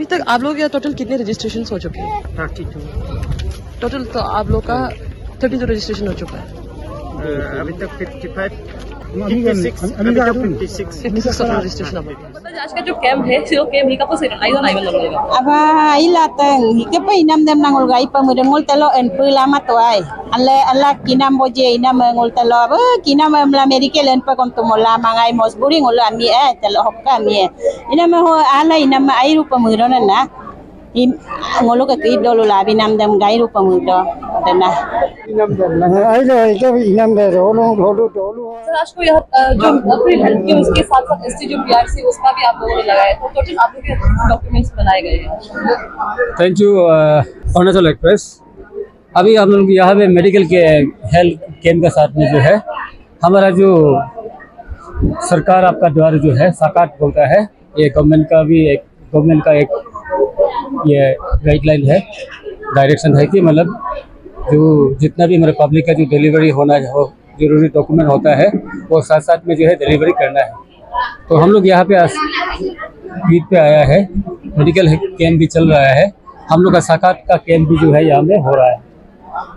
तक आप लोग यहाँ टोटल कितने रजिस्ट्रेशन हो चुके हैं? 32। टोटल तो आप लोग का 32 रजिस्ट्रेशन हो चुका है। अभी तक 56 रजिस्ट्रेशन आज का जो कैंप है जो कैंप हिका पोसे आई और आइवन लगेगा aba ilatang hikepa inam dem nangol gai pamudengol telo en pulama toai alla kinam boje inam ngol telo ba kinam mla medical en pa kontumola mangai mosburi ngol ami telo hokka mi inam ho ala inam airu pamudona na ngolo ka kidolo labi nam dem gairu pamudo dana इनाम दे आई लो के इनाम दे रोलो रोलो रोलो sir आज को यहाँ जो free health के उसके साथ साथ एसटी जो पीआरसी उसका भी आप लोगों ने लगाया तो टोटल आप लोग के डॉक्यूमेंट्स बनाए गए हैं। Thank you Arunachal express. अभी हम लोग यहाँ पे मेडिकल के हेल्थ कैंप के साथ में जो है हमारा जो सरकार आपका द्वारा जो है साकाट बोलता है, ये गवर्नमेंट का एक ये गाइडलाइन है, डायरेक्शन है कि मतलब जो जितना भी हमारे पब्लिक का जो डिलीवरी होना हो जरूरी डॉक्यूमेंट होता है वो साथ साथ में जो है डिलीवरी करना है। तो हम लोग यहाँ पे ईद पे आया है, मेडिकल कैंप भी चल रहा है, हम लोग का साकात का कैंप भी जो है यहाँ में हो रहा है।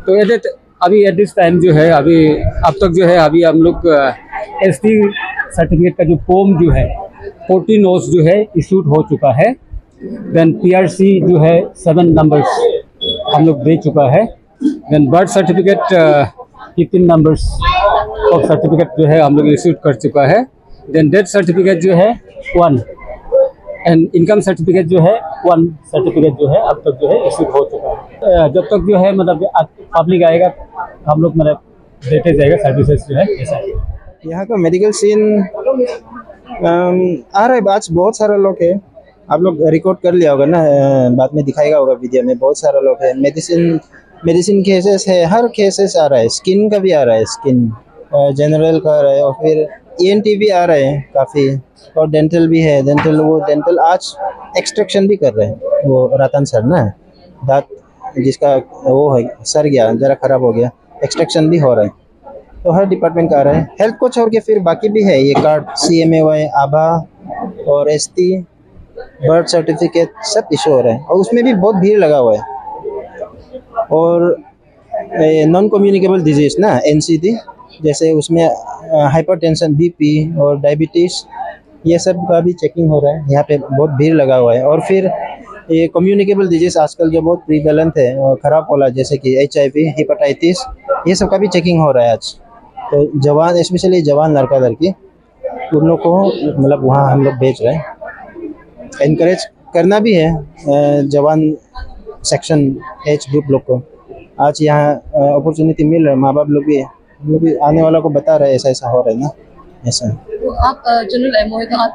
तो अभी एट दिस टाइम जो है अभी अब तक जो है अभी हम लोग एसटी सर्टिफिकेट का जो फॉर्म जो है 14 नोट्स जो है इशूड हो चुका है। देन पीआरसी जो है 7 नंबर्स हम लोग दे चुका है। Then birth certificate 15 numbers of certificate जो है हम लोग इशूड कर चुका है। देन डेथ सर्टिफिकेट जो है 1 एंड इनकम सर्टिफिकेट जो है 1 सर्टिफिकेट जो है अब तक जो है इशूड हो चुका है। जब तक जो है मतलब पब्लिक आएगा हम लोग मतलब देते जाएगा सर्विसेज जो है ऐसा है। यहाँ का मेडिकल सीन आ रहा है, आज बहुत सारे लोग है, आप लोग रिकॉर्ड कर लिया होगा ना, बाद में दिखाएगा होगा वीडियो में, बहुत सारे लोग है। मेडिसिन केसेस है, हर केसेस आ रहा है, स्किन का भी आ रहा है, स्किन जनरल का आ रहा है और फिर ENT भी आ रहे हैं काफ़ी, और डेंटल भी है। डेंटल आज एक्सट्रैक्शन भी कर रहे हैं, वो रतन सर ना दांत जिसका वो है सर गया ज़रा ख़राब हो गया, एक्सट्रैक्शन भी हो रहा है। तो हर डिपार्टमेंट का आ रहा है। हेल्थ को छोड़ के फिर बाकी भी है ये कार्ड, CMAY, आभा और ST, बर्थ सर्टिफिकेट सब इशू हो रहा है और उसमें भी बहुत भीड़ लगा हुआ है। और नॉन कम्युनिकेबल डिजीज़ ना NCD, जैसे उसमें हाइपरटेंशन, BP और डायबिटीज़, ये सब का भी चेकिंग हो रहा है। यहाँ पे बहुत भीड़ लगा हुआ है। और फिर ये कम्युनिकेबल डिजीज़ आजकल जो बहुत प्रीवेलेंट है और ख़राब होला, जैसे कि HIV, हेपेटाइटिस, ये सब का भी चेकिंग हो रहा है आज। तो जवान, स्पेशली जवान लड़का लड़की, उन लोग को मतलब वहाँ हम लोग भेज रहे हैं। इनकरेज करना भी है जवान सेक्शन एज ग्रुप लोग को। आज यहाँ अपॉर्चुनिटी मिल रहा है, माँ बाप लोग भी आने वालों को बता रहे हैं ऐसा ऐसा हो रहा है ना, ऐसा। तो आप जनरल एमओ है तो आप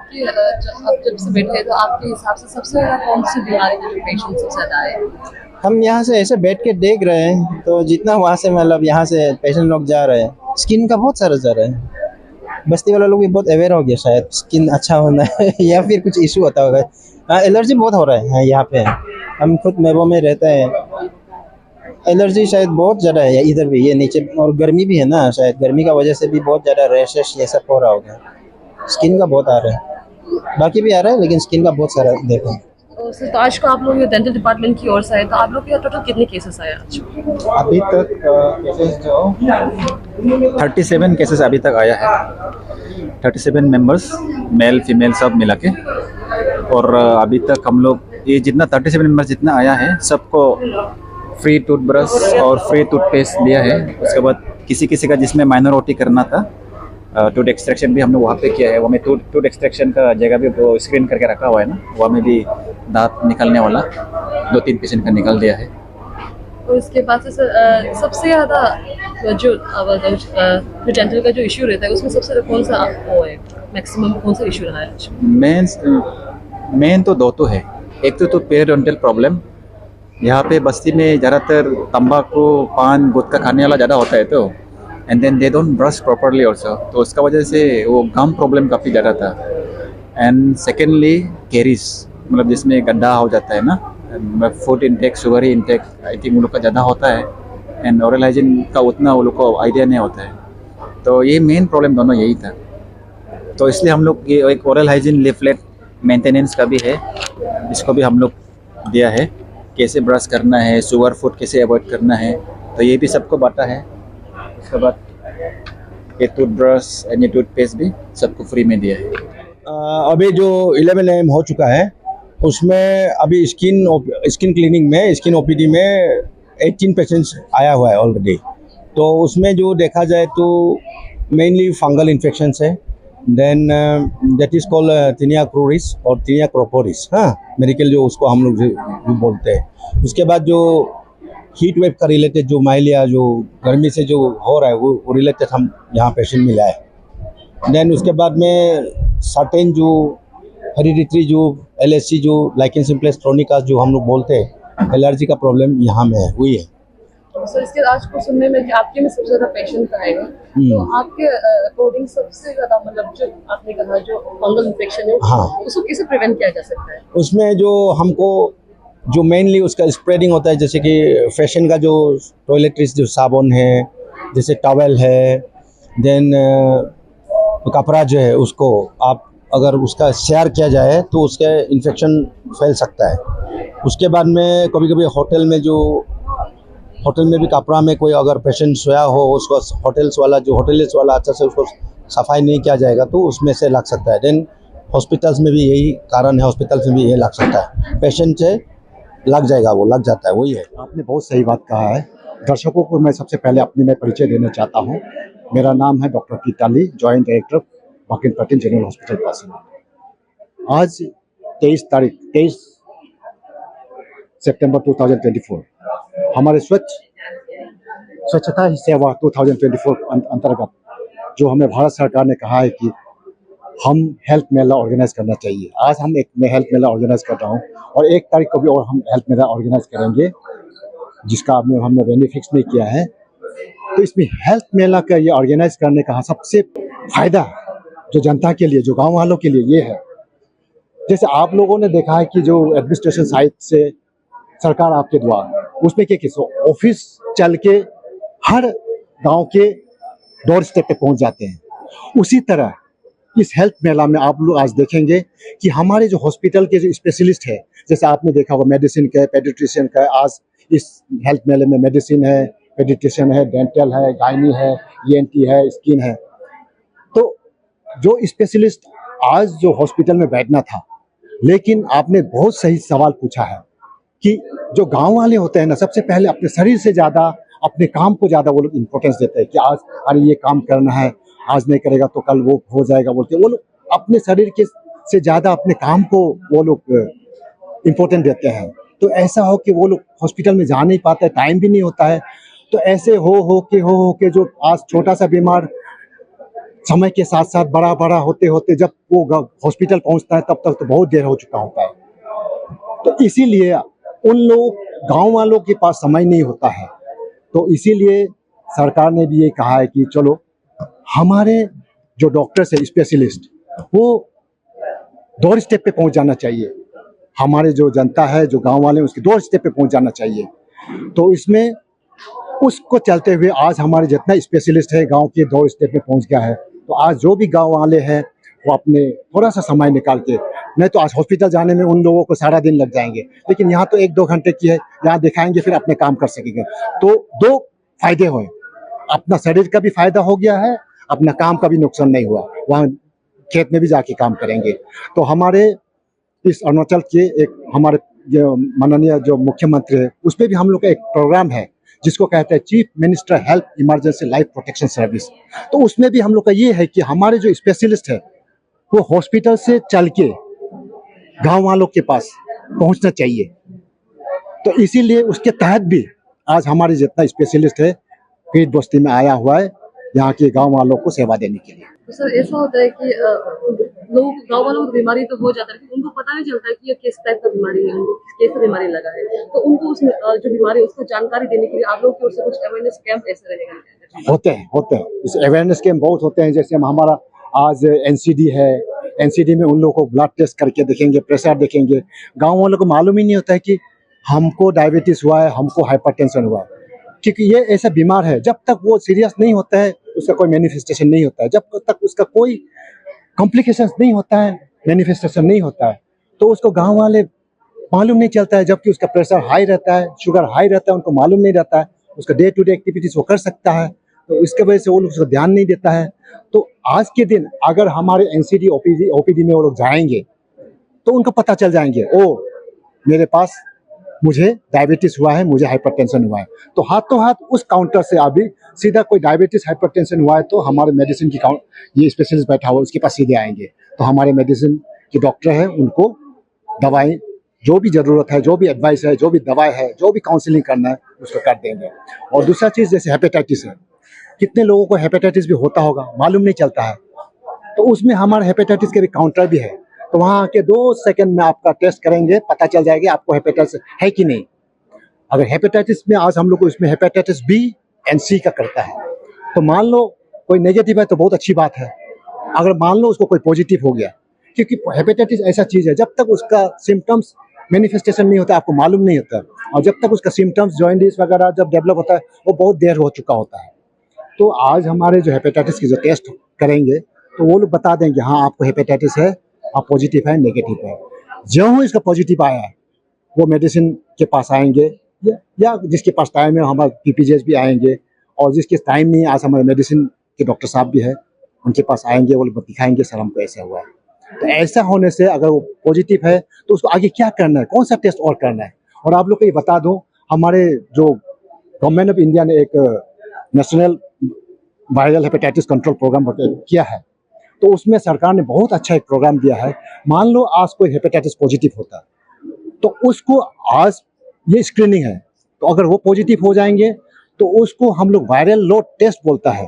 जब से बैठे तो आपके हिसाब से सबसे ज़्यादा कौन सी बीमारी के जो पेशेंट सबसे ज़्यादा है? हम यहाँ से ऐसे बैठ के देख रहे हैं तो जितना वहाँ से मतलब यहाँ से पेशेंट लोग जा रहे हैं, स्किन का बहुत सारा जा रहा है। बस्ती वाला लोग भी बहुत अवेयर हो गया शायद, स्किन अच्छा होना है या फिर कुछ इशू होता होगा। एलर्जी बहुत हो रहा है यहाँ पे, हम खुद मेबो में रहते हैं, एलर्जी शायद बहुत ज़्यादा है इधर भी, ये नीचे, और गर्मी भी है ना, शायद गर्मी का वजह से भी बहुत ज़्यादा रैशेस ये सब हो रहा होगा। स्किन का बहुत आ रहा है, बाकी भी आ रहा है लेकिन स्किन का बहुत सारा देखो। तो आज को आप लोग डेंटल डिपार्टमेंट की ओर से आए तो आप लोग के टोटल कितने केसेस आए आज? अभी तक केसेस जो 37 केसेस अभी तक आया है, 37 मेंबर्स मेल फीमेल सब मिला के। और अभी तक हम लोग ये जितना 37 मेंबर्स जितना आया है सबको फ्री टूथब्रश और फ्री टूथपेस्ट दिया है। उसके बाद किसी किसी का जिसमें माइनर OT करना था, टूथ एक्सट्रैक्शन भी हमने वहाँ पे किया है। वहाँ में टूथ एक्सट्रैक्शन का जगह भी वो स्क्रीन करके रखा हुआ है ना, वहाँ में भी दांत निकलने वाला 2-3 पेशेंट का निकल दिया है। और इसके बाद से सबसे ज़्यादा जो डेंटल का जो इशू रहता है उसमें सबसे ज़्यादा कौन सा वो है, मैक्सिमम कौन सा इशू रहा है आज? मेन तो 2 तो है। एक तो पेरियोडोंटल प्रॉब्लम, यहाँ पे बस्ती में ज़्यादातर तंबाकू, पान, गुटखा खाने वाला ज़्यादा होता है, तो and then they don't brush properly also, तो उसका वजह से वो गम प्रॉब्लम काफ़ी ज़्यादा था। एंड सेकेंडली कैरीज, मतलब जिसमें गड्ढा हो जाता है ना, food intake, sugar intake I think उन लोग का ज़्यादा होता है, एंड ओरल हाइजीन का उतना वो लोग को आइडिया नहीं होता है। तो ये मेन प्रॉब्लम दोनों यही था। तो इसलिए हम लोग ये एक ओरल हाइजीन लीफलेट मेंटेनेंस का भी है, इसको भी हम लोग दिया है, कैसे ब्रश करना है, शुगर फूड कैसे अवॉइड करना है, तो ये भी सबको बांटा है। उसके बाद ये टूथब्रश एंड ये टूथपेस्ट भी सबको फ्री में दिया है। अभी जो 11 AM हो चुका है उसमें अभी स्किन क्लीनिंग में स्किन ओपीडी में 18 पेशेंट्स आया हुआ है ऑलरेडी। तो उसमें जो देखा जाए तो मेनली फंगल इन्फेक्शंस है, then that is called tinea cruris और टीनिया क्रोपोरिस, हाँ मेडिकल जो उसको हम लोग जो बोलते हैं। उसके बाद जो हीट वेव का रिलेटेड जो माइलिया जो गर्मी से जो हो रहा है वो रिलेटेड हम यहाँ पेशेंट मिला है। देन उसके बाद में सर्टेन जो हेरिडिटरी जो LSC जो लाइकेन सिम्प्लेक्स क्रोनिका जो हम लोग बोलते हैं एलर्जी का प्रॉब्लम यहाँ में है वही है। सर इसके आज को सुनने में कि आपके में सबसे ज्यादा पेशेंट आएगा, तो आपके अकॉर्डिंग सबसे ज्यादा मतलब जो आपने कहा जो फंगल इन्फेक्शन है, हाँ, उसको कैसे प्रिवेंट किया जा सकता है? उसमें जो हमको जो मेनली उसका स्प्रेडिंग होता है, जैसे कि फैशन का जो टॉयलेटरीज जो साबुन है, जैसे टॉवेल है, देन कपड़ा जो है उसको आप अगर उसका शेयर किया जाए तो उसके इन्फेक्शन फैल सकता है। उसके बाद में कभी कभी होटल में भी कपड़ा में कोई अगर पेशेंट सोया हो उसको होटलिस्ट वाला अच्छा से उसको सफाई नहीं किया जाएगा तो उसमें से लग सकता है। देन हॉस्पिटल्स में भी यही कारण है, हॉस्पिटल्स में भी यही लग सकता है, पेशेंट से लग जाएगा, वो लग जाता है, वही है। आपने बहुत सही बात कहा है। दर्शकों को मैं सबसे पहले अपनी मैं परिचय देना चाहता हूँ। मेरा नाम है डॉक्टर कीताली, जॉइंट डायरेक्टर बाकिन पैटर्न जनरल हॉस्पिटल पासीघाट। आज 23 सितंबर 2024 हमारे स्वच्छता ही सेवा 2024 अंतर्गत जो हमें भारत सरकार ने कहा है कि हम हेल्थ मेला ऑर्गेनाइज करना चाहिए। आज हम एक हेल्थ मेला ऑर्गेनाइज कर रहा हूँ और 1 तारीख को भी और हम हेल्थ मेला ऑर्गेनाइज करेंगे, जिसका हमने वेन्यू फिक्स नहीं किया है। तो इसमें हेल्थ मेला का ये ऑर्गेनाइज करने का सबसे फायदा जो जनता के लिए, जो गांव वालों के लिए ये है, जैसे आप लोगों ने देखा है कि जो एडमिनिस्ट्रेशन साइड से सरकार आपके द्वारा उसमें क्या ऑफिस चल के हर गांव के डोर स्टेप पे पहुंच जाते हैं, उसी तरह इस हेल्थ मेला में आप लोग आज देखेंगे कि हमारे जो हॉस्पिटल के जो स्पेशलिस्ट है, जैसे आपने देखा होगा मेडिसिन का, पेडिट्रिशियन का, आज इस हेल्थ मेले में मेडिसिन है, पेडिट्रिशियन है, डेंटल है, गायनी है, ENT है, स्किन है। तो जो स्पेशलिस्ट आज जो हॉस्पिटल में बैठना था, लेकिन आपने बहुत सही सवाल पूछा है कि जो गांव वाले होते हैं ना, सबसे पहले अपने शरीर से ज़्यादा अपने काम को ज़्यादा वो लोग इम्पोर्टेंस देते हैं कि आज अरे ये काम करना है, आज नहीं करेगा तो कल वो हो जाएगा बोलते हैं। वो लोग अपने शरीर के से ज़्यादा अपने काम को वो लोग इम्पोर्टेंट देते हैं। तो ऐसा हो कि वो लोग हॉस्पिटल में जा नहीं पाते, टाइम भी नहीं होता है। तो ऐसे हो के जो आज छोटा सा बीमार समय के साथ साथ बड़ा होते होते जब वो हॉस्पिटल पहुंचता है तब तक तो बहुत देर हो चुका होता है। तो इसीलिए उन लोग गांव वालों के पास समय नहीं होता है, तो इसीलिए सरकार ने भी ये कहा है कि चलो हमारे जो डॉक्टर्स है, स्पेशलिस्ट, वो डोर स्टेप पे पहुंच जाना चाहिए। हमारे जो जनता है, जो गांव वाले, उसके डोर स्टेप पे पहुंच जाना चाहिए। तो इसमें उसको चलते हुए आज हमारे जितना स्पेशलिस्ट है गांव के डोर स्टेप पे पहुंच गया है। तो आज जो भी गांव वाले हैं वो अपने थोड़ा सा समय निकाल के, नहीं तो आज हॉस्पिटल जाने में उन लोगों को सारा दिन लग जाएंगे, लेकिन यहाँ तो 1-2 घंटे की है, यहाँ दिखाएंगे फिर अपने काम कर सकेंगे। तो 2 फायदे हुए, अपना शरीर का भी फायदा हो गया है, अपना काम का भी नुकसान नहीं हुआ, वहाँ खेत में भी जाके काम करेंगे। तो हमारे इस अरुणाचल के एक हमारे जो माननीय जो मुख्यमंत्री है, उस पर भी हम लोग का एक प्रोग्राम है जिसको कहते हैं chief minister health emergency life protection service. तो उसमें भी हम लोग का ये है कि हमारे जो स्पेशलिस्ट है वो हॉस्पिटल से चल के गांव वालों के पास पहुंचना चाहिए। तो इसीलिए उसके तहत भी आज हमारे जितना स्पेशलिस्ट है पीठ बस्ती में आया हुआ है यहाँ के गांव वालों को सेवा देने के लिए। तो सर ऐसा होता है कि लोग गाँव वालों को बीमारी तो हो जाता है, लेकिन उनको पता नहीं चलता है कि ये किस टाइप का बीमारी है, उनको कैसे बीमारी लगा है। तो उनको उसमें जो बीमारी है उसको जानकारी देने के लिए आप लोग की ओर से कुछ अवेयरनेस कैंप ऐसे रहेगा? होते हैं इस अवेयरनेस कैंप बहुत होते हैं। जैसे हमारा आज NCD है, NCD में उन लोगों को ब्लड टेस्ट करके देखेंगे, प्रेशर देखेंगे। गाँव वालों को मालूम ही नहीं होता है कि हमको डायबिटीज हुआ है, हमको हाइपरटेंशन हुआ है, क्योंकि ये ऐसा बीमार है जब तक वो सीरियस नहीं होता है उसका कोई मैनिफेस्टेशन नहीं होता है, जब तक उसका कोई कॉम्प्लिकेशंस नहीं होता है, मैनिफेस्टेशन नहीं होता है, तो उसको गांव वाले मालूम नहीं चलता है, जबकि उसका प्रेशर हाई रहता है, शुगर हाई रहता है, उनको मालूम नहीं रहता है, उसका डे टू डे एक्टिविटीज वो कर सकता है, तो इसके वजह से वो लोग उसको ध्यान नहीं देता है। तो आज के दिन अगर हमारे एनसीडी ओपीडी में वो लोग जाएंगे तो उनको पता चल जाएंगे, ओ मेरे पास मुझे डायबिटीज हुआ है, मुझे हाइपरटेंशन हुआ है, तो हाथों हाथ उस काउंटर से अभी सीधा कोई डायबिटीज हाइपरटेंशन हुआ है तो हमारे मेडिसिन की ये स्पेशलिस्ट बैठा हुआ उसके पास सीधे आएंगे, तो हमारे मेडिसिन के डॉक्टर हैं उनको दवाई जो भी जरूरत है, जो भी एडवाइस है, जो भी दवाई है, जो भी काउंसलिंग करना है उसको कर देंगे। और दूसरा चीज जैसे हेपेटाइटिस है, कितने लोगों को हेपेटाइटिस भी होता होगा, मालूम नहीं चलता है, तो उसमें हमारा हेपेटाइटिस के भी काउंटर भी है, तो वहाँ आके 2 सेकंड में आपका टेस्ट करेंगे, पता चल जाएगा आपको हेपेटाइटिस है कि नहीं। अगर हेपेटाइटिस में आज हम लोग को इसमें हेपेटाइटिस बी एंड सी का करता है, तो मान लो कोई नेगेटिव है तो बहुत अच्छी बात है, अगर मान लो उसको कोई पॉजिटिव हो गया, क्योंकि हेपेटाइटिस ऐसा चीज है जब तक उसका सिम्टम्स मैनिफेस्टेशन नहीं होता आपको मालूम नहीं होता, और जब तक उसका सिम्टम्स जॉइंटिस वगैरह जब डेवलप होता है वो बहुत देर हो चुका होता है। तो आज हमारे जो हेपेटाइटिस की जो टेस्ट करेंगे तो वो लोग बता देंगे हाँ आपको हेपेटाइटिस है, आप पॉजिटिव है, नेगेटिव है। जो ही इसका पॉजिटिव आया है वो मेडिसिन के पास आएंगे, या जिसके पास टाइम है हमारे पीपीजीएस भी आएंगे, और जिसके टाइम नहीं आज हमारे मेडिसिन के डॉक्टर साहब भी है उनके पास आएंगे, वो लोग दिखाएंगे सर हमको ऐसा हुआ है। तो ऐसा होने से अगर वो पॉजिटिव है तो उसको आगे क्या करना है, कौन सा टेस्ट और करना है। और आप लोग को ये बता दूं, हमारे जो गवर्नमेंट ऑफ इंडिया ने एक national viral hepatitis control programme किया है, तो उसमें सरकार ने बहुत अच्छा एक प्रोग्राम दिया है। मान लो आज कोई हेपेटाइटिस पॉजिटिव होता है तो उसको आज ये स्क्रीनिंग है, तो अगर वो पॉजिटिव हो जाएंगे तो उसको हम लोग वायरल लोड टेस्ट बोलता है।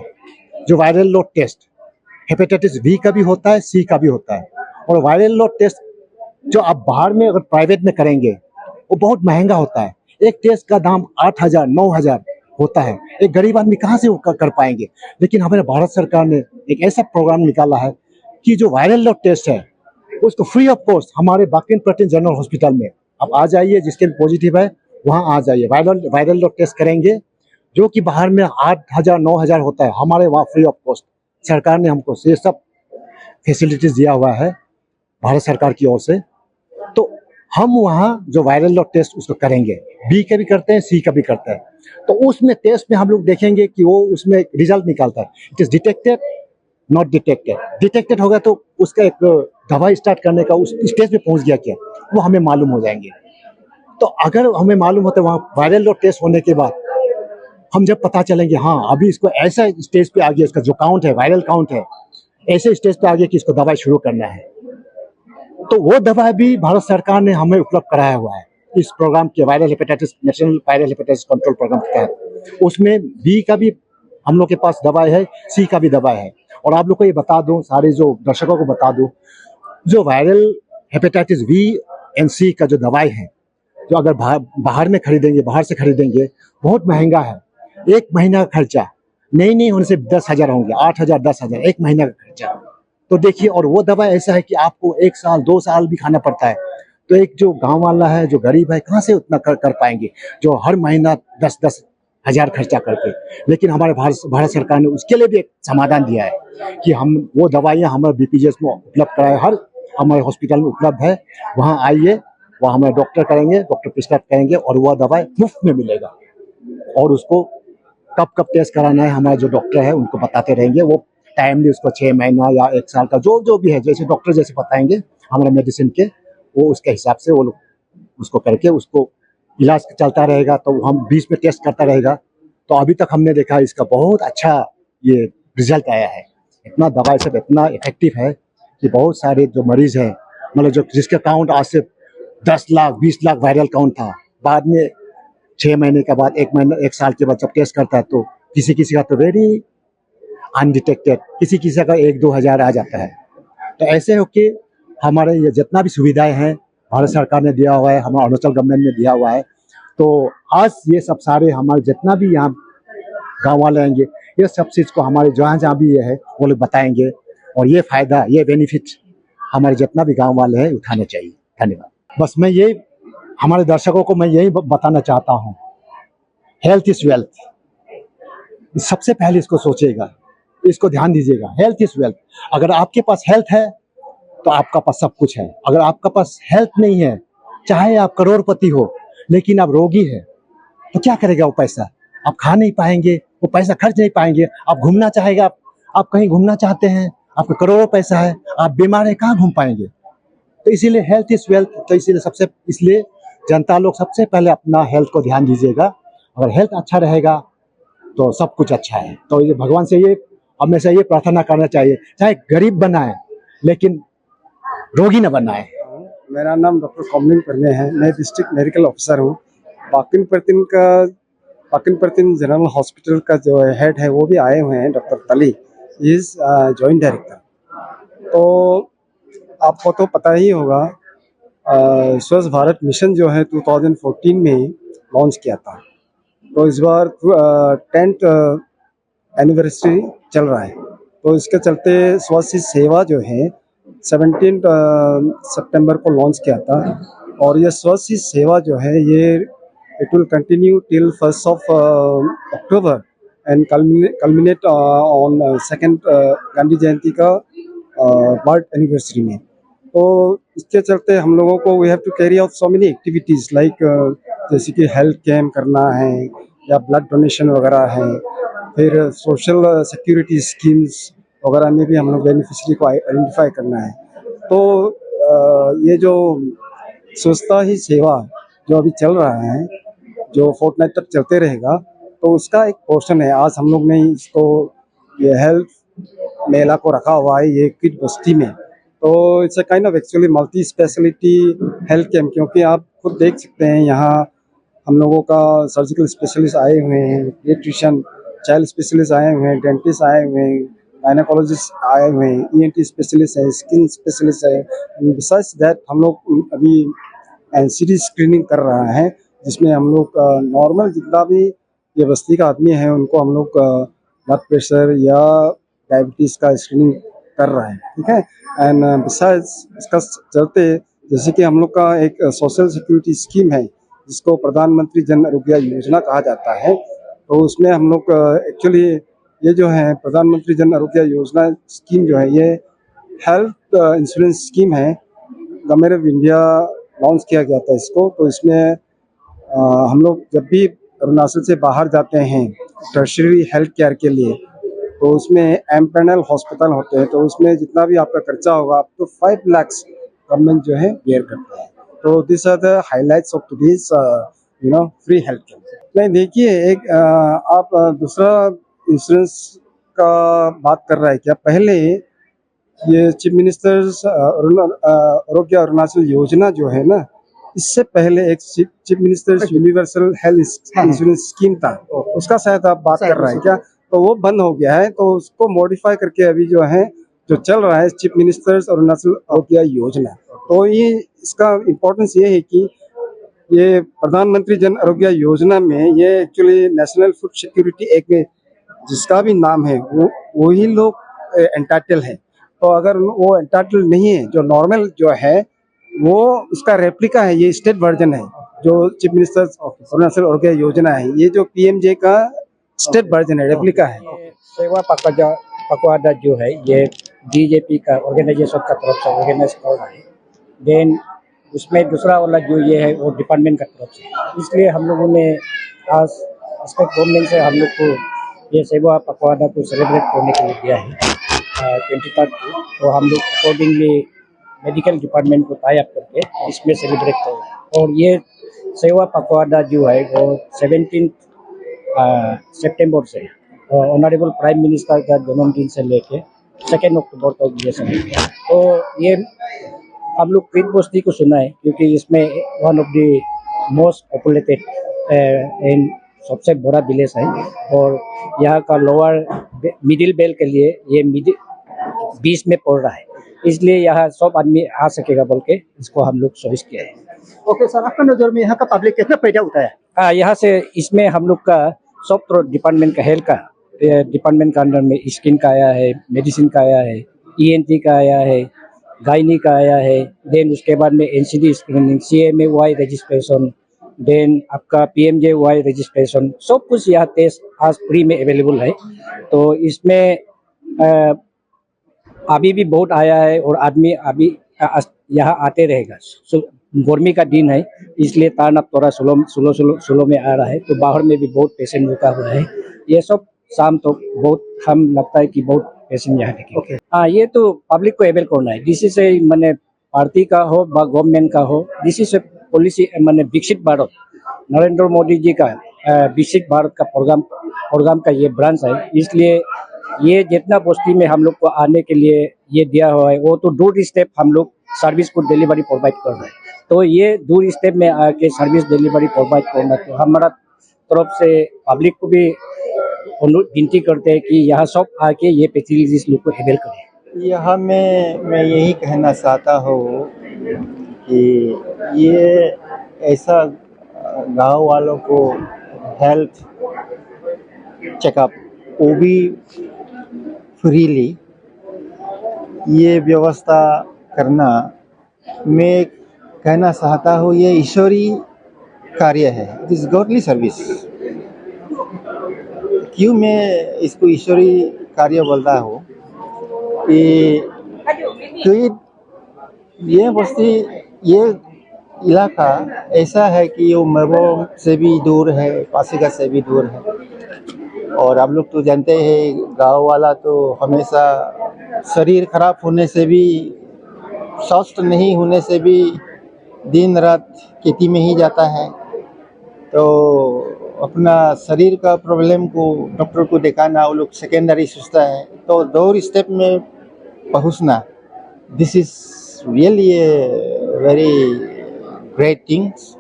जो viral load test hepatitis B का भी होता है, सी का भी होता है, और वायरल लोड टेस्ट जो आप बाहर में अगर प्राइवेट में करेंगे वो बहुत महंगा होता है, एक टेस्ट का दाम 8,000 9,000 होता है, एक गरीब आदमी कहाँ से वो कर पाएंगे। लेकिन हमारे भारत सरकार ने एक ऐसा प्रोग्राम निकाला है कि जो वायरल लोड टेस्ट है उसको फ्री ऑफ कॉस्ट हमारे बाकिन प्रटिन जनरल हॉस्पिटल में आप आ जाइए, जिसके भी पॉजिटिव है वहाँ आ जाइए, वायरल लोड टेस्ट करेंगे, जो कि बाहर में 8,000 9,000 होता है, हमारे वहाँ फ्री ऑफ कॉस्ट। सरकार ने हमको ये सब फैसिलिटीज दिया हुआ है भारत सरकार की ओर से, तो हम वहाँ जो वायरल लोड टेस्ट उसको करेंगे, बी का भी करते हैं, सी का भी करते हैं। तो उसमें टेस्ट में हम लोग देखेंगे कि वो उसमें रिजल्ट निकालता है, it is detected not detected. Detected होगा तो उसका एक दवाई स्टार्ट करने का उस स्टेज पे पहुंच गया क्या, वो हमें मालूम हो जाएंगे। तो अगर हमें मालूम होता है वहाँ वायरल लोड टेस्ट होने के बाद हम जब पता चलेंगे हाँ अभी इसको ऐसा स्टेज पे आ गया, इसका जो काउंट है वायरल काउंट है ऐसे स्टेज पे आ गया कि इसको दवाई शुरू करना है, तो वो दवा भी भारत सरकार ने हमें उपलब्ध कराया हुआ है इस प्रोग्राम के viral hepatitis national viral hepatitis control programme के तहत। उसमें बी का भी हम लोग के पास दवाई है, सी का भी दवाई है। और आप लोग को ये बता दूं, सारे जो दर्शकों को बता दूं, जो वायरल हेपेटाइटिस बी एंड सी का जो दवाई है जो अगर बाहर में खरीदेंगे, बाहर से खरीदेंगे बहुत महंगा है, एक महीना का खर्चा नहीं होने से 10,000 होंगे, 8,000 10,000 एक महीना का खर्चा। तो देखिए, और वो दवा ऐसा है कि आपको 1 साल 2 साल भी खाना पड़ता है, तो एक जो गांव वाला है जो गरीब है कहाँ से उतना कर पाएंगे जो हर महीना 10-10 हजार खर्चा करके। लेकिन हमारे भारत सरकार ने उसके लिए भी एक समाधान दिया है कि हम वो दवाइयाँ हमारे बीपीजीएस में उपलब्ध कराए, हर हमारे हॉस्पिटल में उपलब्ध है, वहाँ आइए, वहाँ हमारे डॉक्टर करेंगे, डॉक्टर प्रिस्क्राइब करेंगे और वह दवाई मुफ्त में मिलेगा। और उसको कब टेस्ट कराना है हमारे जो डॉक्टर है उनको बताते रहेंगे, वो टाइमली उसको 6 महीना या 1 साल का जो भी है जैसे डॉक्टर जैसे बताएंगे हमारे मेडिसिन के, वो उसके हिसाब से वो लोग उसको करके उसको इलाज चलता रहेगा। तो हम बीच में टेस्ट करता रहेगा। तो अभी तक हमने देखा इसका बहुत अच्छा ये रिजल्ट आया है, इतना दवाई सब इतना इफेक्टिव है कि बहुत सारे जो मरीज हैं, मतलब जो जिसका काउंट आज से 10 लाख 20 लाख वायरल काउंट था, बाद में 6 महीने के बाद 1 महीना 1 साल के बाद जब टेस्ट करता है तो किसी का तो वेरी अनडिटेक्टेड, किसी का 1-2 हजार आ जाता है। तो ऐसे हो कि हमारे ये जितना भी सुविधाएं हैं भारत सरकार ने दिया हुआ है, हमारा अरुणाचल गवर्नमेंट ने दिया हुआ है। तो आज ये सब सारे हमारे जितना भी यहाँ गाँव वाले आएंगे ये सब चीज़ को हमारे जहाँ भी ये है वो लोग बताएंगे, और ये फायदा ये बेनिफिट हमारे जितना भी गाँव वाले हैं उठाने चाहिए। धन्यवाद। बस मैं ये हमारे दर्शकों को मैं यही बताना चाहता हूँ, हेल्थ इज वेल्थ। सबसे पहले इसको सोचिएगा, इसको ध्यान दीजिएगा, हेल्थ इज वेल्थ। अगर आपके पास हेल्थ है तो आपका पास सब कुछ है, अगर आपका पास हेल्थ नहीं है, चाहे आप करोड़पति हो लेकिन आप रोगी है तो क्या करेगा वो पैसा? आप खा नहीं पाएंगे, वो पैसा खर्च नहीं पाएंगे। आप घूमना चाहेगा, आप कहीं घूमना चाहते हैं, आपके करोड़ों पैसा है, आप बीमार है, कहाँ घूम पाएंगे? तो इसीलिए हेल्थ इज वेल्थ। तो इसलिए जनता लोग सबसे पहले अपना हेल्थ को ध्यान दीजिएगा। अगर हेल्थ अच्छा रहेगा तो सब कुछ अच्छा है। तो ये भगवान से ये हमेशा ये प्रार्थना करना चाहिए, चाहे गरीब बनाए लेकिन रोगी न बनाए। मेरा नाम डॉक्टर कमलिन परमे है। मैं डिस्ट्रिक्ट मेडिकल ऑफिसर हूँ। पाकिन प्रतीन जनरल हॉस्पिटल का जो हेड है वो भी आए हुए हैं, डॉक्टर तली इज जॉइंट डायरेक्टर। तो आपको तो पता ही होगा, स्वच्छ भारत मिशन जो है 2014 में लॉन्च किया था। तो इस बार 10th एनिवर्सरी चल रहा है। तो इसके चलते स्वच्छ सेवा जो है 17 सितंबर को लॉन्च किया था। और ये स्वच्छ सेवा जो है ये it will continue till 1st of October and culminate on 2nd Gandhi Jayanti का बर्थ एनिवर्सरी में। तो इसके चलते हम लोगों को we have to carry out so many activities like जैसे कि हेल्थ कैम्प करना है या ब्लड डोनेशन वगैरह है, फिर सोशल सिक्योरिटी स्कीम्स वगैरह में भी हम लोग बेनिफिशियरी को आइडेंटिफाई करना है। तो ये जो स्वच्छता ही सेवा जो अभी चल रहा है, जो फोर्टनाइट तक चलते रहेगा, तो उसका एक पोर्शन है। आज हम लोग ने इसको ये हेल्थ मेला को रखा हुआ है ये किड बस्ती में। तो it's a kind of actually multi speciality health camp, क्योंकि आप खुद देख सकते हैं यहाँ हम लोगों का सर्जिकल स्पेशलिस्ट आए हुए हैं, न्यूट्रिशन चाइल्ड स्पेशलिस्ट आए हुए हैं, डेंटिस्ट आए हुए हैं, गायनेकोलॉजिस्ट आए हुए हैं, ENT स्पेशलिस्ट है, स्किन स्पेशलिस्ट है। बिसाइड्स दैट हम लोग अभी NCD स्क्रीनिंग कर रहा है, जिसमें हम लोग नॉर्मल जितना भी ये बस्ती का आदमी है उनको हम लोग ब्लड प्रेशर या डायबिटीज़ का स्क्रीनिंग कर रहा है, ठीक है। एंड बिसाइड्स इसका चलते जैसे कि हम लोग का एक सोशल सिक्योरिटी स्कीम है जिसको प्रधानमंत्री जन आरोग्य योजना कहा जाता है। तो उसमें हम लोग एक्चुअली ये जो है प्रधानमंत्री जन आरोग्य योजना स्कीम जो है ये हेल्थ इंश्योरेंस स्कीम है। गवर्नमेंट ऑफ इंडिया लॉन्च किया गया था इसको। तो इसमें हम लोग जब भी अरुणाचल से बाहर जाते हैं टर्शियरी हेल्थ केयर के लिए, तो उसमें एमपैनल हॉस्पिटल होते हैं, तो उसमें जितना भी आपका खर्चा होगा आप तो 5 लाख गवर्नमेंट जो है बेयर करता है। तो this are the highlights of today's free health camp. नहीं देखिए, एक आप दूसरा इंश्योरेंस का बात कर रहा है क्या? पहले ये चीफ मिनिस्टर्स आरोग्य अरुणाचल योजना जो है ना, इससे पहले एक chief ministers universal health insurance scheme था, उसका शायद आप बात कर रहे हैं क्या? तो वो बंद हो गया है, तो उसको मॉडिफाई करके अभी जो है जो चल रहा है चीफ मिनिस्टर्स अरुणाचल आरोग्य योजना। तो ये इसका इम्पोर्टेंस ये है कि ये प्रधानमंत्री जन आरोग्य योजना में ये actually national food security act में जिसका भी नाम है वो ही लोग एंटाइटल है। तो अगर वो एंटाइटल नहीं है, जो नॉर्मल जो है वो उसका रेप्लिका है, ये स्टेट वर्जन है जो चीफ मिनिस्टर अरुणाचल आरोग्य योजना है, ये जो PMJ का स्टेट वर्जन है, रेप्लिका है। सेवा पखवाड़ा जो है ये BJP का ऑर्गेनाइजेशन का तरफ से ऑर्गेनाइज कर रहा है। देन उसमें दूसरा वाला जो ये है वो डिपार्टमेंट का तरफ से, इसलिए हम लोगों ने आज स्टेट गवर्नमेंट से हम लोग को ये सेवा पखवाड़ा को सेलिब्रेट करने के लिए दिया है 23 को। तो हम लोग अकॉर्डिंगली मेडिकल डिपार्टमेंट को टाई अप करके इसमें सेलिब्रेट कर रहे हैं। और ये सेवा पखवाड़ा जो है वो 17 सितंबर से ऑनरेबल प्राइम मिनिस्टर का जन्मदिन से लेके 2 अक्टूबर तक ये सेलिब्रेट है। तो ये हम लोग क्रीड बस्ती को सुना है क्योंकि इसमें one of the most populated and सबसे बड़ा विलेज है, और यहाँ का लोअर मिडिल बेल्ट के लिए ये बीच में पड़ रहा है, इसलिए यहाँ सब आदमी आ सकेगा बोल के इसको हम लोग सर्विस किया है। ओके सर, आपका नजर में यहाँ का पब्लिक कितना फायदा उठाया है? यहाँ से इसमें हम लोग का सब डिपार्टमेंट का हेल्थ का डिपार्टमेंट का अंडर में स्किन का आया है, मेडिसिन का आया है, ENT का आया है, गायनी का आया है, देन उसके बाद में NCD screening, CMAY registration, then आपका PMJY रजिस्ट्रेशन, सब कुछ यहाँ टेस्ट आज फ्री में अवेलेबल है। तो इसमें अभी भी बहुत आया है और आदमी अभी यहाँ आते रहेगा। गर्मी का दिन है, इसलिए तान अब थोड़ा स्लो में आ रहा है, तो बाहर में भी बहुत पेशेंट रुका हुआ है। ये सब शाम तो बहुत हम लगता है कि बहुत पेशेंट यहाँ देखेंगे। हाँ, ये तो पब्लिक को अवेल करना है, दिस इज मैंने पार्टी का हो व गवर्नमेंट का हो, दिस इज पॉलिसी मैंने विकसित भारत, नरेंद्र मोदी जी का विकसित भारत का प्रोग्राम का ये ब्रांच है। इसलिए ये जितना बस्ती में हम लोग को आने के लिए ये दिया हुआ है, वो तो दूर स्टेप हम लोग सर्विस को डिलीवरी प्रोवाइड कर रहे हैं। तो ये दूर स्टेप में आके सर्विस डिलीवरी प्रोवाइड करना, तो हमारा तरफ से पब्लिक को भी विनती करते हैं कि यहाँ सब आके ये फैसिलिटीज लोग को अवेल करें। यहाँ मैं यही कहना चाहता हूँ कि ये ऐसा गांव वालों को हेल्थ चेकअप वो भी फ्रीली ये व्यवस्था करना, मैं कहना चाहता हूँ ये ईश्वरीय कार्य है, इट इज गॉडली सर्विस। क्यों मैं इसको ईश्वरीय कार्य बोलता हूँ कि ये बस्ती, ये इलाका ऐसा है कि वो मरबो से भी दूर है, पासीघाट से भी दूर है। और आप लोग तो जानते हैं गांव वाला तो हमेशा शरीर खराब होने से भी, स्वस्थ नहीं होने से भी दिन रात खेती में ही जाता है। तो अपना शरीर का प्रॉब्लम को डॉक्टर को दिखाना वो लोग सेकेंडरी सोचता है, तो दो स्टेप में पहुंचना, this is really very great things.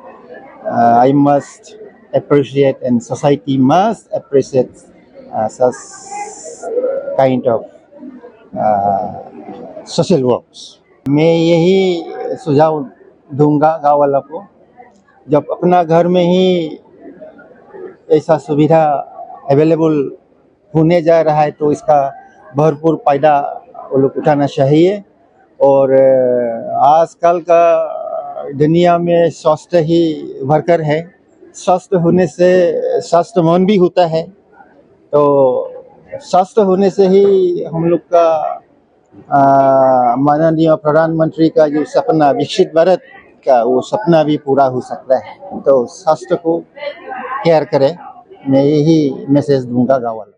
I must appreciate and society must appreciate such kind of social works. मैं यही सुझाव दूंगा गाँव वालों को, जब अपना घर में ही ऐसा सुविधा अवेलेबल होने जा रहा है तो इसका भरपूर फायदा वो लोग उठाना चाहिए। और आजकल का दुनिया में स्वास्थ्य ही वर्कर है, स्वस्थ होने से स्वास्थ्य मन भी होता है। तो स्वस्थ होने से ही हम लोग का माननीय प्रधानमंत्री का जो सपना विकसित भारत का, वो सपना भी पूरा हो सकता है। तो स्वास्थ्य को केयर करें, मैं यही मैसेज दूंगा गाँव वालों।